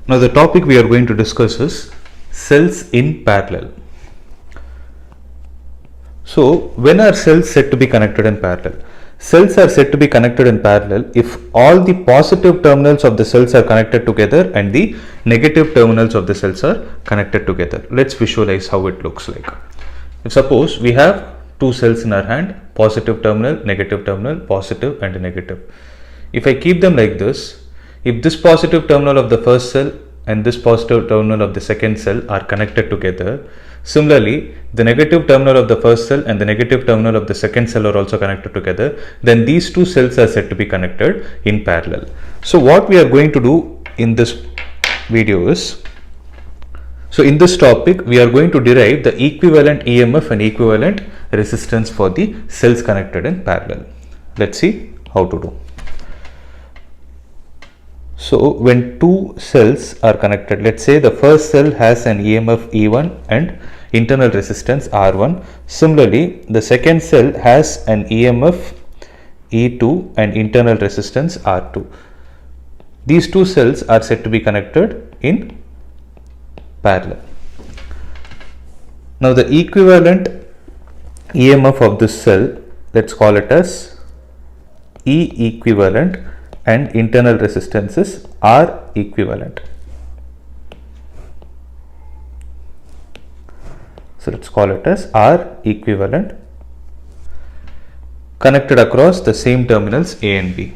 Now the topic we are going to discuss is cells in parallel. So when are cells said to be connected in parallel? Cells are said to be connected in parallel if all the positive terminals of the cells are connected together and the negative terminals of the cells are connected together. Let's visualize how it looks like. Suppose we have two cells in our hand, positive terminal, positive and negative. If I keep them like this, if this positive terminal of the first cell and this positive terminal of the second cell are connected together, similarly the negative terminal of the first cell and the negative terminal of the second cell are also connected together, then these two cells are said to be connected in parallel. So what we are going to do in this video is, so in this topic we are going to derive the equivalent EMF and equivalent resistance for the cells connected in parallel. Let's see how to do. So when two cells are connected, let's say the first cell has an EMF E1 and internal resistance R1. Similarly, the second cell has an EMF E2 and internal resistance R2. These two cells are said to be connected in parallel. Now the equivalent EMF of this cell, let's call it as E equivalent, and internal resistance is R equivalent. So let's call it as R equivalent, connected across the same terminals A and B.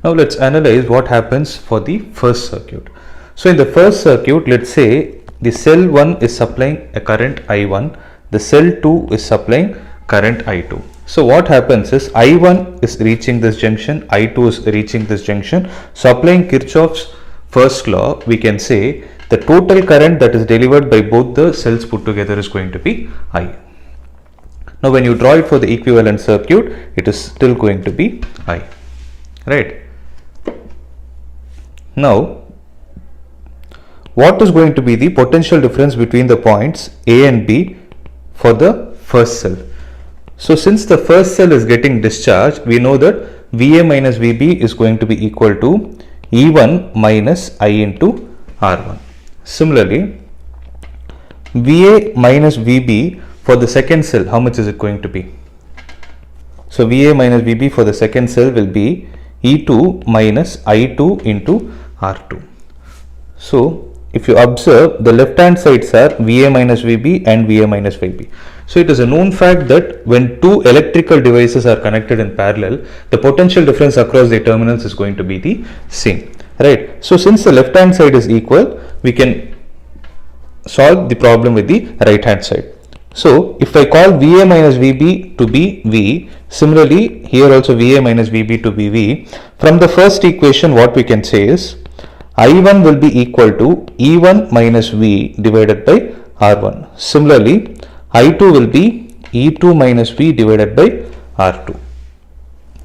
Now let's analyze what happens for the first circuit. So in the first circuit, let's say the cell 1 is supplying a current I1, the cell 2 is supplying current I2. So what happens is I1 is reaching this junction, I2 is reaching this junction. So applying Kirchhoff's first law, we can say the total current that is delivered by both the cells put together is going to be I. Now when you draw it for the equivalent circuit, it is still going to be I, right? Now what is going to be the potential difference between the points A and B for the first cell? So since the first cell is getting discharged, we know that VA minus VB is going to be equal to E1 minus I into R1. Similarly, VA minus VB for the second cell, how much is it going to be? So VA minus VB for the second cell will be E2 minus I2 into R2. So if you observe, the left hand sides are VA minus VB and VA minus VB. So it is a known fact that when two electrical devices are connected in parallel, the potential difference across the terminals is going to be the same, right? So since the left hand side is equal, we can solve the problem with the right hand side. So if I call VA minus VB to be V, similarly here also VA minus VB to be V, from the first equation what we can say is I1 will be equal to E1 minus V divided by R1. Similarly, I2 will be E2 minus V divided by R2.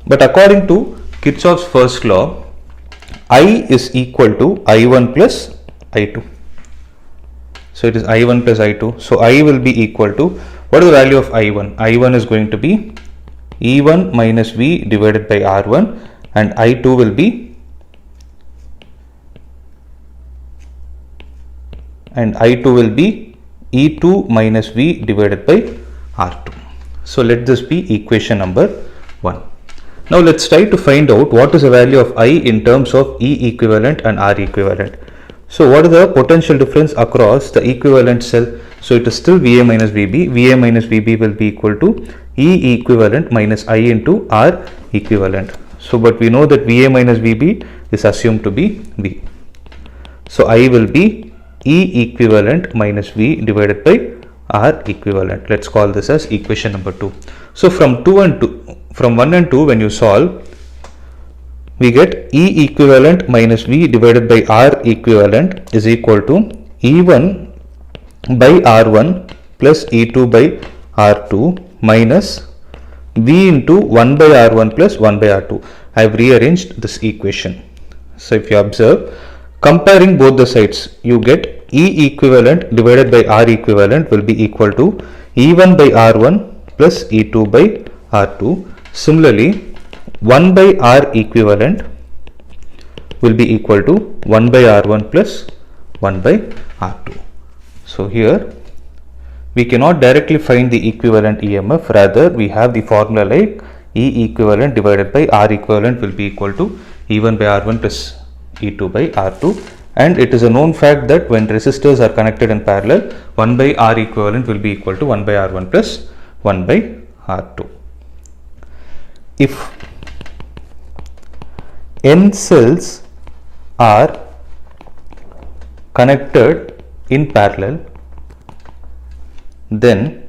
But according to Kirchhoff's first law, I is equal to I1 plus I2. So it is I1 plus I2. So I will be equal to, what is the value of I1? I1 is going to be E1 minus V divided by R1, and I2 will be E2 minus V divided by R2. So let this be equation number 1. Now let's try to find out what is the value of I in terms of E equivalent and R equivalent. So what is the potential difference across the equivalent cell? So it is still VA minus VB. VA minus VB will be equal to E equivalent minus I into R equivalent. So but we know that VA minus VB is assumed to be V. So I will be E equivalent minus V divided by R equivalent. Let's call this as equation number 2. So from 1 and 2 when you solve, we get E equivalent minus V divided by R equivalent is equal to E1 by R1 plus E2 by R2 minus V into 1 by R1 plus 1 by R2. I have rearranged this equation. So if you observe, comparing both the sides, you get E equivalent divided by R equivalent will be equal to E1 by R1 plus E2 by R2. Similarly, 1 by R equivalent will be equal to 1 by R1 plus 1 by R2. So here we cannot directly find the equivalent EMF, rather we have the formula like E equivalent divided by R equivalent will be equal to E1 by R1 plus E2 by R2, and it is a known fact that when resistors are connected in parallel, 1 by R equivalent will be equal to 1 by R1 plus 1 by R2. If n cells are connected in parallel, then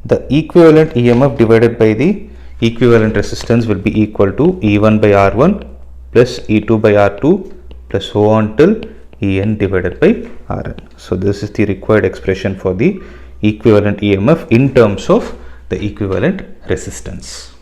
the equivalent EMF divided by the equivalent resistance will be equal to E1 by R1 plus E2 by R2 plus so on till En divided by Rn. So this is the required expression for the equivalent EMF in terms of the equivalent resistance.